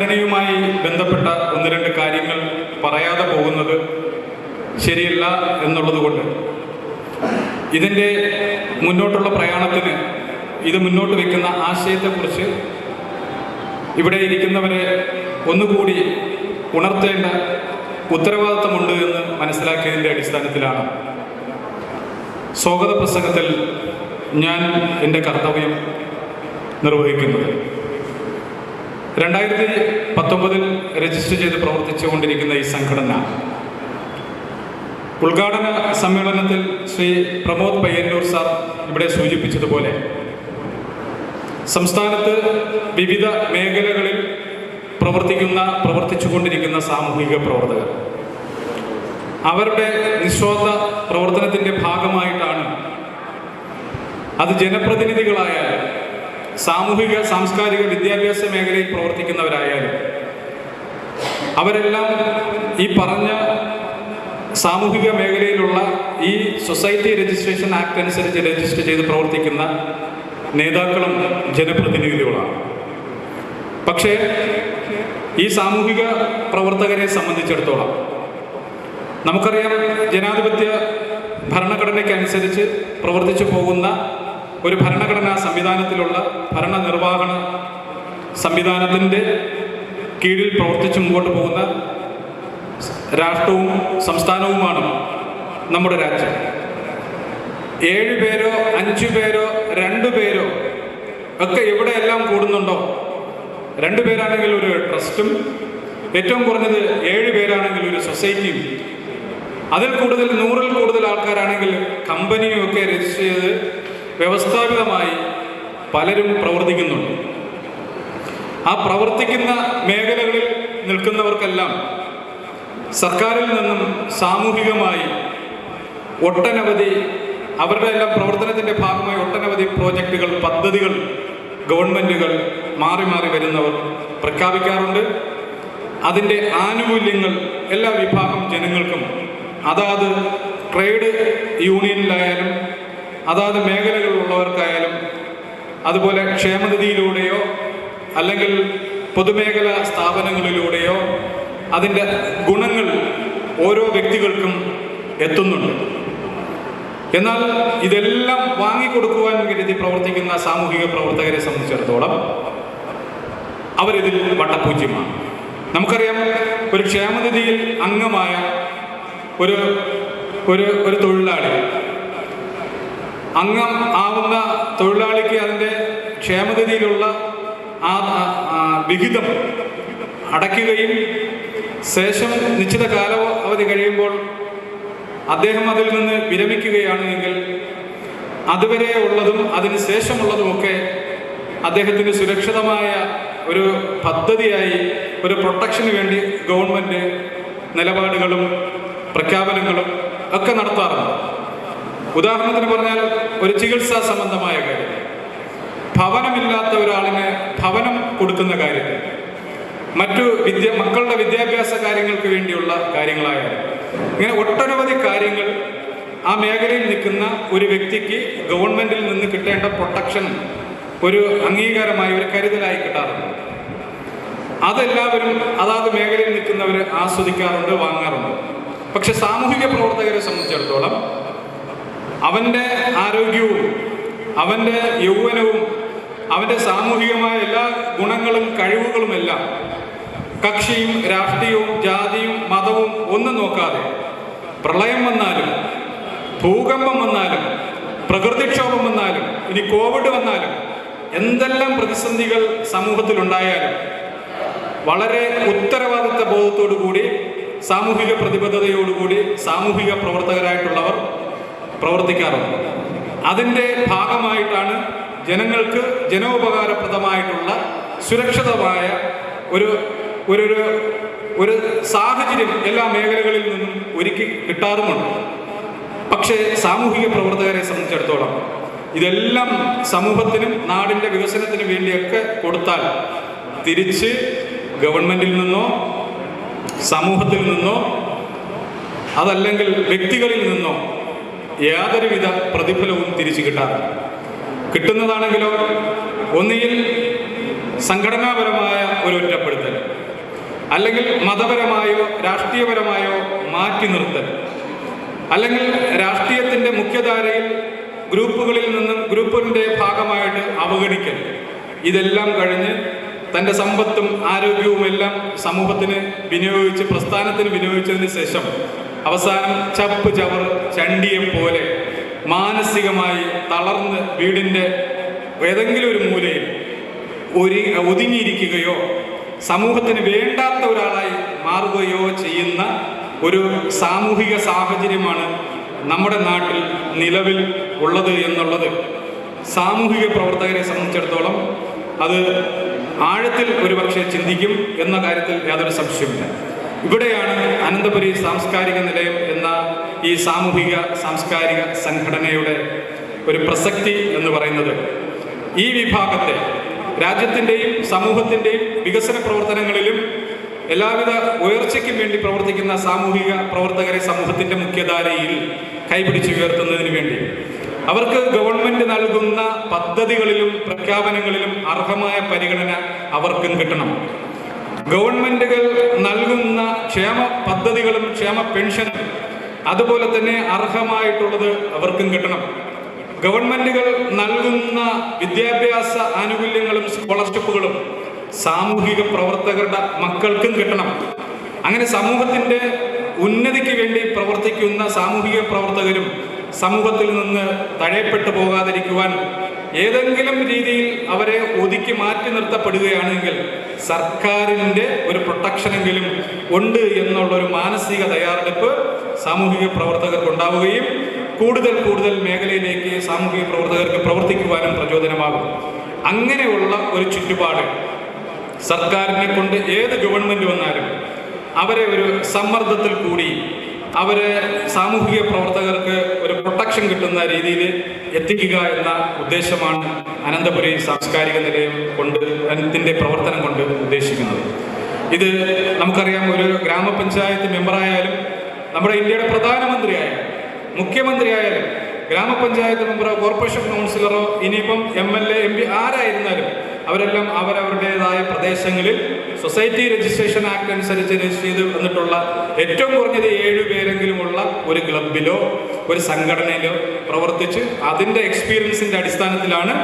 യുമായി ബന്ധപ്പെട്ട ഒന്ന് രണ്ട് കാര്യങ്ങൾ പറയാതെ പോകുന്നത് ശരിയല്ല എന്നുള്ളതുകൊണ്ട് ഇതിൻ്റെ മുന്നോട്ടുള്ള പ്രയാണത്തിന് ഇത് മുന്നോട്ട് വയ്ക്കുന്ന ആശയത്തെക്കുറിച്ച് ഇവിടെ ഇരിക്കുന്നവരെ ഒന്നുകൂടി ഉണർത്തേണ്ട ഉത്തരവാദിത്തമുണ്ട് എന്ന് മനസ്സിലാക്കിയതിൻ്റെ അടിസ്ഥാനത്തിലാണ് സ്വാഗത പ്രസംഗത്തിൽ ഞാൻ എൻ്റെ കർത്തവ്യം നിർവഹിക്കുന്നത്. 2019 രജിസ്റ്റർ ചെയ്ത് പ്രവർത്തിച്ചുകൊണ്ടിരിക്കുന്ന ഈ സംഘടന ഉദ്ഘാടന സമ്മേളനത്തിൽ ശ്രീ പ്രമോദ് പയ്യന്നൂർ സാർ ഇവിടെ സൂചിപ്പിച്ചതുപോലെ സംസ്ഥാനത്ത് വിവിധ മേഖലകളിൽ പ്രവർത്തിച്ചുകൊണ്ടിരിക്കുന്ന സാമൂഹിക പ്രവർത്തകർ അവരുടെ നിസ്വാർത്ഥ പ്രവർത്തനത്തിൻ്റെ ഭാഗമായിട്ടാണ് അത് ജനപ്രതിനിധികളായാലും സാമൂഹിക സാംസ്കാരിക വിദ്യാഭ്യാസ മേഖലയിൽ പ്രവർത്തിക്കുന്നവരായാലും അവരെല്ലാം ഈ പറഞ്ഞ സാമൂഹിക മേഖലയിലുള്ള ഈ സൊസൈറ്റി രജിസ്ട്രേഷൻ ആക്ട് അനുസരിച്ച് രജിസ്റ്റർ ചെയ്ത് പ്രവർത്തിക്കുന്ന നേതാക്കളും ജനപ്രതിനിധികളാണ്. പക്ഷേ ഈ സാമൂഹിക പ്രവർത്തകരെ സംബന്ധിച്ചിടത്തോളം നമുക്കറിയാം, ജനാധിപത്യ ഭരണഘടനയ്ക്കനുസരിച്ച് പ്രവർത്തിച്ചു പോകുന്ന ഒരു ഭരണഘടനാ സംവിധാനത്തിലുള്ള ഭരണനിർവഹണ സംവിധാനത്തിൻ്റെ കീഴിൽ പ്രവർത്തിച്ച് മുമ്പോട്ട് പോകുന്ന രാഷ്ട്രവും സംസ്ഥാനവുമാണ് നമ്മുടെ രാജ്യം. 7 പേരോ 5 പേരോ 2 പേരോ ഒക്കെ എവിടെയെല്ലാം കൂടുന്നുണ്ടോ, 2 പേരാണെങ്കിൽ ഒരു ട്രസ്റ്റും, ഏറ്റവും കുറഞ്ഞത് 7 പേരാണെങ്കിൽ ഒരു സൊസൈറ്റിയും, അതിൽ കൂടുതൽ 100-ൽ കൂടുതൽ ആൾക്കാരാണെങ്കിൽ കമ്പനിയും ഒക്കെ രജിസ്റ്റർ ചെയ്ത് വ്യവസ്ഥാപിതമായി പലരും പ്രവർത്തിക്കുന്നുണ്ട്. ആ പ്രവർത്തിക്കുന്ന മേഖലകളിൽ നിൽക്കുന്നവർക്കെല്ലാം സർക്കാരിൽ നിന്നും സാമൂഹികമായി ഒട്ടനവധി അവരുടെ എല്ലാം പ്രവർത്തനത്തിൻ്റെ ഭാഗമായി ഒട്ടനവധി പ്രോജക്റ്റുകൾ, പദ്ധതികൾ ഗവൺമെൻറ്റുകൾ മാറി മാറി വരുന്നവർ പ്രഖ്യാപിക്കാറുണ്ട്. അതിൻ്റെ ആനുകൂല്യങ്ങൾ എല്ലാ വിഭാഗം ജനങ്ങൾക്കും അതാത് ട്രേഡ് യൂണിയനിലായാലും അതാത് മേഖലകളിലുള്ളവർക്കായാലും അതുപോലെ ക്ഷേമനിധിയിലൂടെയോ അല്ലെങ്കിൽ പൊതുമേഖലാ സ്ഥാപനങ്ങളിലൂടെയോ അതിൻ്റെ ഗുണങ്ങൾ ഓരോ വ്യക്തികൾക്കും എത്തുന്നുണ്ട്. എന്നാൽ ഇതെല്ലാം വാങ്ങിക്കൊടുക്കുവാൻ കരുതി പ്രവർത്തിക്കുന്ന സാമൂഹിക പ്രവർത്തകരെ സംബന്ധിച്ചിടത്തോളം അവരിതിൽ വട്ടപൂജ്യമാണ്. നമുക്കറിയാം, ഒരു ക്ഷേമനിധിയിൽ അംഗമായ ഒരു തൊഴിലാളി അംഗം ആവുന്ന തൊഴിലാളിക്ക് അതിൻ്റെ ക്ഷേമനിധിയിലുള്ള വിഹിതം അടയ്ക്കുകയും ശേഷം നിശ്ചിത കാലാവധി കഴിയുമ്പോൾ അദ്ദേഹം അതിൽ നിന്ന് വിരമിക്കുകയാണ് എങ്കിൽ അതുവരെ ഉള്ളതും അതിന് ശേഷമുള്ളതുമൊക്കെ അദ്ദേഹത്തിന് സുരക്ഷിതമായ ഒരു പദ്ധതിയായി, ഒരു പ്രൊട്ടക്ഷന് വേണ്ടി ഗവൺമെൻറ് നിലപാടുകളും പ്രഖ്യാപനങ്ങളും ഒക്കെ നടത്താറുണ്ട്. ഉദാഹരണത്തിന് പറഞ്ഞാൽ, ഒരു ചികിത്സാ സംബന്ധമായ കാര്യം, ഭവനമില്ലാത്ത ഒരാളിന് ഭവനം കൊടുക്കുന്ന കാര്യം, മറ്റു മക്കളുടെ വിദ്യാഭ്യാസ കാര്യങ്ങൾക്ക് വേണ്ടിയുള്ള കാര്യങ്ങളായാലും, ഇങ്ങനെ ഒട്ടനവധി കാര്യങ്ങൾ ആ മേഖലയിൽ നിൽക്കുന്ന ഒരു വ്യക്തിക്ക് ഗവൺമെൻറ്റിൽ നിന്ന് കിട്ടേണ്ട പ്രൊട്ടക്ഷൻ ഒരു അംഗീകാരമായി, ഒരു കരുതലായി കിട്ടാറുണ്ട്. അതെല്ലാവരും അതാത് മേഖലയിൽ നിൽക്കുന്നവർ ആസ്വദിക്കാറുണ്ട്, വാങ്ങാറുണ്ട്. പക്ഷെ സാമൂഹിക പ്രവർത്തകരെ സംബന്ധിച്ചിടത്തോളം അവൻ്റെ ആരോഗ്യവും അവൻ്റെ യൗവനവും അവൻ്റെ സാമൂഹികമായ എല്ലാ ഗുണങ്ങളും കഴിവുകളുമെല്ലാം കക്ഷിയും രാഷ്ട്രീയവും ജാതിയും മതവും ഒന്നും നോക്കാതെ, പ്രളയം വന്നാലും ഭൂകമ്പം വന്നാലും പ്രകൃതിക്ഷോഭം വന്നാലും ഇനി കോവിഡ് വന്നാലും എന്തെല്ലാം പ്രതിസന്ധികൾ സമൂഹത്തിലുണ്ടായാലും വളരെ ഉത്തരവാദിത്ത ബോധത്തോടു കൂടി, സാമൂഹിക പ്രതിബദ്ധതയോടുകൂടി സാമൂഹിക പ്രവർത്തകരായിട്ടുള്ളവർ പ്രവർത്തിക്കാറുണ്ട്. അതിൻ്റെ ഭാഗമായിട്ടാണ് ജനങ്ങൾക്ക് ജനോപകാരപ്രദമായിട്ടുള്ള സുരക്ഷിതമായ ഒരു സാഹചര്യം എല്ലാ മേഖലകളിൽ നിന്നും ഒരുക്കി കിട്ടാറുമുണ്ട്. പക്ഷേ സാമൂഹിക പ്രവർത്തകരെ സംബന്ധിച്ചിടത്തോളം ഇതെല്ലാം സമൂഹത്തിനും നാടിൻ്റെ വികസനത്തിനും വേണ്ടിയൊക്കെ കൊടുത്താൽ തിരിച്ച് ഗവൺമെൻറ്റിൽ നിന്നോ സമൂഹത്തിൽ നിന്നോ അതല്ലെങ്കിൽ വ്യക്തികളിൽ നിന്നോ യാതൊരുവിധ പ്രതിഫലവും തിരിച്ചു കിട്ടാറില്ല. കിട്ടുന്നതാണെങ്കിലോ ഒന്നുകിൽ സംഘടനാപരമായ ഒരു ഒറ്റപ്പെടുത്തൽ, അല്ലെങ്കിൽ മതപരമായോ രാഷ്ട്രീയപരമായോ മാറ്റി നിർത്തൽ, അല്ലെങ്കിൽ രാഷ്ട്രീയത്തിൻ്റെ മുഖ്യധാരയിൽ ഗ്രൂപ്പുകളിൽ നിന്നും ഗ്രൂപ്പിൻ്റെ ഭാഗമായിട്ട് അവഗണിക്കൽ, ഇതെല്ലാം കഴിഞ്ഞ് തൻ്റെ സമ്പത്തും ആരോഗ്യവുമെല്ലാം സമൂഹത്തിന് വിനിയോഗിച്ച് പ്രസ്ഥാനത്തിന് വിനിയോഗിച്ചതിന് ശേഷം അവസാനം ചപ്പ് ചവർ ചണ്ടിയെ പോലെ മാനസികമായി തളർന്ന് വീടിൻ്റെ ഏതെങ്കിലും ഒരു മൂലയിൽ ഒതുങ്ങിയിരിക്കുകയോ സമൂഹത്തിന് വേണ്ടാത്ത ഒരാളായി മാറുകയോ ചെയ്യുന്ന ഒരു സാമൂഹിക സാഹചര്യമാണ് നമ്മുടെ നാട്ടിൽ നിലവിൽ ഉള്ളത് എന്നുള്ളത് സാമൂഹിക പ്രവർത്തകരെ സംബന്ധിച്ചിടത്തോളം അത് ആഴത്തിൽ ഒരുപക്ഷെ ചിന്തിക്കും എന്ന കാര്യത്തിൽ യാതൊരു സംശയമില്ല. ഇവിടെയാണ് അനന്തപുരി സാംസ്കാരിക നിലയം എന്ന ഈ സാമൂഹിക സാംസ്കാരിക സംഘടനയുടെ ഒരു പ്രസക്തി എന്ന് പറയുന്നത്. ഈ വിഭാഗത്തെ രാജ്യത്തിൻ്റെയും സമൂഹത്തിൻ്റെയും വികസന പ്രവർത്തനങ്ങളിലും എല്ലാവിധ ഉയർച്ചയ്ക്കും വേണ്ടി പ്രവർത്തിക്കുന്ന സാമൂഹിക പ്രവർത്തകരെ സമൂഹത്തിൻ്റെ മുഖ്യധാരയിൽ കൈപിടിച്ചുയർത്തുന്നതിന് വേണ്ടി അവർക്ക് ഗവൺമെൻറ് നൽകുന്ന പദ്ധതികളിലും പ്രഖ്യാപനങ്ങളിലും അർഹമായ പരിഗണന അവർക്കും കിട്ടണം. ഗവൺമെൻറ്റുകൾ നൽകുന്ന ക്ഷേമ പദ്ധതികളും ക്ഷേമ പെൻഷനും അതുപോലെ തന്നെ അർഹമായിട്ടുള്ളത് അവർക്കും കിട്ടണം. ഗവൺമെൻറ്റുകൾ നൽകുന്ന വിദ്യാഭ്യാസ ആനുകൂല്യങ്ങളും സ്കോളർഷിപ്പുകളും സാമൂഹിക പ്രവർത്തകരുടെ മക്കൾക്കും കിട്ടണം. അങ്ങനെ സമൂഹത്തിൻ്റെ ഉന്നതിക്ക് വേണ്ടി പ്രവർത്തിക്കുന്ന സാമൂഹിക പ്രവർത്തകരും സമൂഹത്തിൽ നിന്ന് തഴയപ്പെട്ടു പോകാതിരിക്കുവാൻ ഏതെങ്കിലും രീതിയിൽ അവരെ ഒതുക്കി മാറ്റി നിർത്തപ്പെടുകയാണെങ്കിൽ സർക്കാരിൻ്റെ ഒരു പ്രൊട്ടക്ഷനെങ്കിലും ഉണ്ട് എന്നുള്ളൊരു മാനസിക തയ്യാറെടുപ്പ് സാമൂഹിക പ്രവർത്തകർക്ക് ഉണ്ടാവുകയും കൂടുതൽ മേഖലയിലേക്ക് സാമൂഹിക പ്രവർത്തകർക്ക് പ്രവർത്തിക്കുവാനും പ്രചോദനമാകും. അങ്ങനെയുള്ള ഒരു ചുറ്റുപാട് സർക്കാരിനെ കൊണ്ട് ഏത് ഗവൺമെൻറ് വന്നാലും അവരെ ഒരു സമ്മർദ്ദത്തിൽ കൂടി അവരെ സാമൂഹിക പ്രവർത്തകർക്ക് ഒരു പ്രൊട്ടക്ഷൻ കിട്ടുന്ന രീതിയിൽ എത്തിക്കുക എന്ന ഉദ്ദേശമാണ് അനന്തപുരി സാംസ്കാരിക നിലയം കൊണ്ട് അതിൻ്റെ പ്രവർത്തനം കൊണ്ട് ഉദ്ദേശിക്കുന്നത്. ഇത് നമുക്കറിയാം, ഒരു ഗ്രാമപഞ്ചായത്ത് മെമ്പറായാലും നമ്മുടെ ഇന്ത്യയുടെ പ്രധാനമന്ത്രിയായാലും മുഖ്യമന്ത്രിയായാലും ഗ്രാമപഞ്ചായത്ത് മെമ്പറോ കോർപ്പറേഷൻ കൗൺസിലറോ ഇനിയിപ്പം MLA MP ആരായിരുന്നാലും അവരെല്ലാം അവരവരുടേതായ പ്രദേശങ്ങളിൽ സൊസൈറ്റി രജിസ്ട്രേഷൻ ആക്ട് അനുസരിച്ച് രജിസ്റ്റർ ചെയ്ത് വന്നിട്ടുള്ള ഏറ്റവും കുറഞ്ഞത് 7 പേരെങ്കിലുമുള്ള ഒരു ക്ലബിലോ ഒരു സംഘടനയിലോ പ്രവർത്തിച്ച് അതിൻ്റെ എക്സ്പീരിയൻസിൻ്റെ അടിസ്ഥാനത്തിലാണ്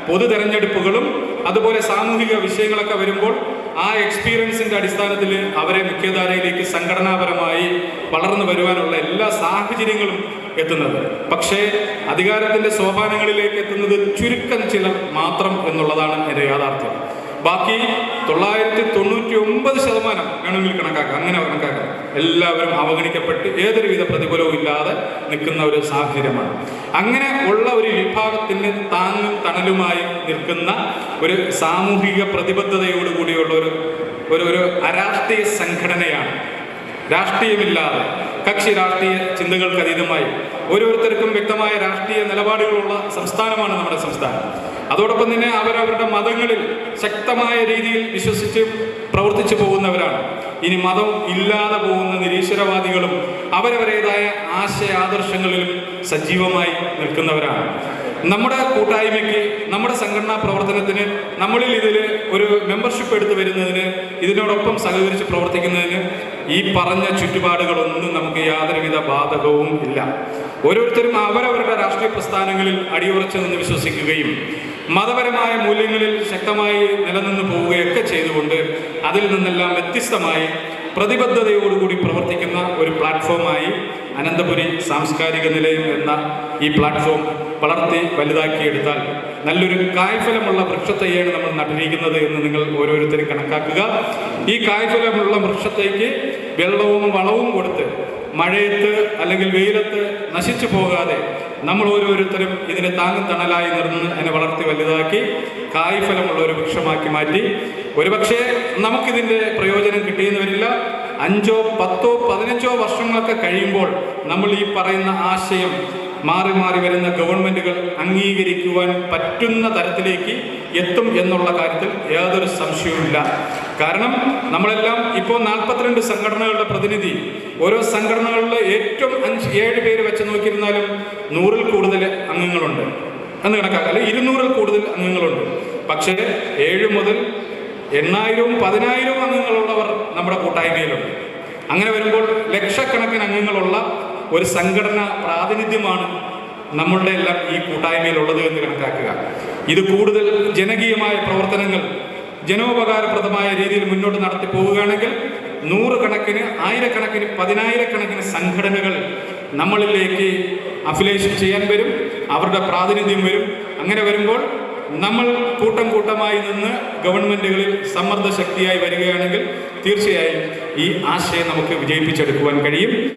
പൊതു തെരഞ്ഞെടുപ്പുകളും അതുപോലെ സാമൂഹിക വിഷയങ്ങളൊക്കെ വരുമ്പോൾ ആ എക്സ്പീരിയൻസിൻ്റെ അടിസ്ഥാനത്തിൽ അവരെ മുഖ്യധാരയിലേക്ക് സംഘടനാപരമായി വളർന്നു വരുവാനുള്ള എല്ലാ സാഹചര്യങ്ങളും എത്തുന്നത്. പക്ഷേ അധികാരത്തിൻ്റെ സോപാനങ്ങളിലേക്ക് എത്തുന്നത് ചുരുക്കം ചിലർ മാത്രം എന്നുള്ളതാണ് എൻ്റെ യാഥാർത്ഥ്യം. ബാക്കി 999% വേണമെങ്കിൽ കണക്കാക്കാം, അങ്ങനെ കണക്കാക്കാം, എല്ലാവരും അവഗണിക്കപ്പെട്ട് ഏതൊരുവിധ പ്രതിഫലവും ഇല്ലാതെ നിൽക്കുന്ന ഒരു സാഹചര്യമാണ്. അങ്ങനെ ഉള്ള ഒരു വിഭാഗത്തിന് താങ്ങും തണലുമായി നിൽക്കുന്ന ഒരു സാമൂഹിക പ്രതിബദ്ധതയോടുകൂടിയുള്ള ഒരു അരാഷ്ട്രീയ സംഘടനയാണ്. രാഷ്ട്രീയമില്ലാതെ കക്ഷി രാഷ്ട്രീയ ചിന്തകൾക്ക് അതീതമായി ഓരോരുത്തർക്കും വ്യക്തമായ രാഷ്ട്രീയ നിലപാടുകളുള്ള സംസ്ഥാനമാണ് നമ്മുടെ സംസ്ഥാനം. അതോടൊപ്പം തന്നെ അവരവരുടെ മതങ്ങളിൽ ശക്തമായ രീതിയിൽ വിശ്വസിച്ച് പ്രവർത്തിച്ചു പോകുന്നവരാണ്. ഇനി മതം ഇല്ലാതെ പോകുന്ന നിരീശ്വരവാദികളും അവരവരുടേതായ ആശയാദർശങ്ങളിലും സജീവമായി നിൽക്കുന്നവരാണ്. നമ്മുടെ കൂട്ടായ്മയ്ക്ക്, നമ്മുടെ സംഘടനാ പ്രവർത്തനത്തിന്, നമ്മളിൽ ഇതിൽ ഒരു മെമ്പർഷിപ്പ് എടുത്തു വരുന്നതിന്, ഇതിനോടൊപ്പം സഹകരിച്ച് പ്രവർത്തിക്കുന്നതിന് ഈ പറഞ്ഞ ചുറ്റുപാടുകളൊന്നും നമുക്ക് യാതൊരുവിധ ബാധകവും ഇല്ല. ഓരോരുത്തരും അവരവരുടെ രാഷ്ട്രീയ പ്രസ്ഥാനങ്ങളിൽ അടിയുറച്ചു നിന്ന് വിശ്വസിക്കുകയും മതപരമായ മൂല്യങ്ങളിൽ ശക്തമായി നിലനിന്ന് പോവുകയൊക്കെ ചെയ്തുകൊണ്ട് അതിൽ നിന്നെല്ലാം വ്യത്യസ്തമായി പ്രതിബദ്ധതയോടുകൂടി പ്രവർത്തിക്കുന്ന ഒരു പ്ലാറ്റ്ഫോമായി അനന്തപുരി സാംസ്കാരിക നിലയം എന്ന ഈ പ്ലാറ്റ്ഫോം വളർത്തി വലുതാക്കിയെടുത്താൽ നല്ലൊരു കായ്ഫലമുള്ള വൃക്ഷത്തൈയാണ് നമ്മൾ നട്ടിരിക്കുന്നത് എന്ന് നിങ്ങൾ ഓരോരുത്തരും കണക്കാക്കുക. ഈ കായ്ഫലമുള്ള വൃക്ഷത്തേക്ക് വെള്ളവും വളവും കൊടുത്ത് മഴയത്ത് അല്ലെങ്കിൽ വെയിലത്ത് നശിച്ചു പോകാതെ നമ്മൾ ഓരോരുത്തരും ഇതിനെ താങ്ങും തണലായി നിർന്ന് അതിനെ വളർത്തി വലുതാക്കി കായ്ഫലമുള്ള ഒരു വൃക്ഷമാക്കി മാറ്റി ഒരുപക്ഷെ നമുക്കിതിൻ്റെ പ്രയോജനം കിട്ടിയെന്ന് വരില്ല. 5, 10, 15 വർഷങ്ങളൊക്കെ കഴിയുമ്പോൾ നമ്മൾ ഈ പറയുന്ന ആശയം മാറി മാറി വരുന്ന ഗവൺമെൻറ്റുകൾ അംഗീകരിക്കുവാൻ പറ്റുന്ന തരത്തിലേക്ക് എത്തും എന്നുള്ള കാര്യത്തിൽ യാതൊരു സംശയവുമില്ല. കാരണം നമ്മളെല്ലാം ഇപ്പോൾ 42 സംഘടനകളുടെ പ്രതിനിധി, ഓരോ സംഘടനകളിൽ ഏറ്റവും 5-7 പേര് വെച്ച് നോക്കിയിരുന്നാലും 100-ൽ കൂടുതൽ അംഗങ്ങളുണ്ട് എന്ന് കണക്കാക്കാം, അല്ലെങ്കിൽ 200-ൽ കൂടുതൽ അംഗങ്ങളുണ്ട്. പക്ഷേ 7 മുതൽ 8,000-ഉം 10,000-ഉം അംഗങ്ങളുള്ളവർ നമ്മുടെ കൂട്ടായ്മയിലുണ്ട്. അങ്ങനെ വരുമ്പോൾ ലക്ഷക്കണക്കിന് അംഗങ്ങളുള്ള ഒരു സംഘടന പ്രാതിനിധ്യമാണ് നമ്മളുടെ എല്ലാം ഈ കൂട്ടായ്മയിലുള്ളത് എന്ന് കണക്കാക്കുക. ഇത് കൂടുതൽ ജനകീയമായ പ്രവർത്തനങ്ങൾ ജനോപകാരപ്രദമായ രീതിയിൽ മുന്നോട്ട് നടത്തി പോവുകയാണെങ്കിൽ 100 കണക്കിന്, 1000-കണക്കിന്, 10,000-കണക്കിന് സംഘടനകൾ നമ്മളിലേക്ക് അഫിലിയേഷൻ ചെയ്യാൻ വരും, അവരുടെ പ്രാതിനിധ്യം വരും. അങ്ങനെ വരുമ്പോൾ നമ്മൾ കൂട്ടം കൂട്ടമായി നിന്ന് ഗവൺമെൻറ്റുകളിൽ സമ്മർദ്ദ ശക്തിയായി വരികയാണെങ്കിൽ തീർച്ചയായും ഈ ആശയം നമുക്ക് വിജയിപ്പിച്ചെടുക്കുവാൻ കഴിയും.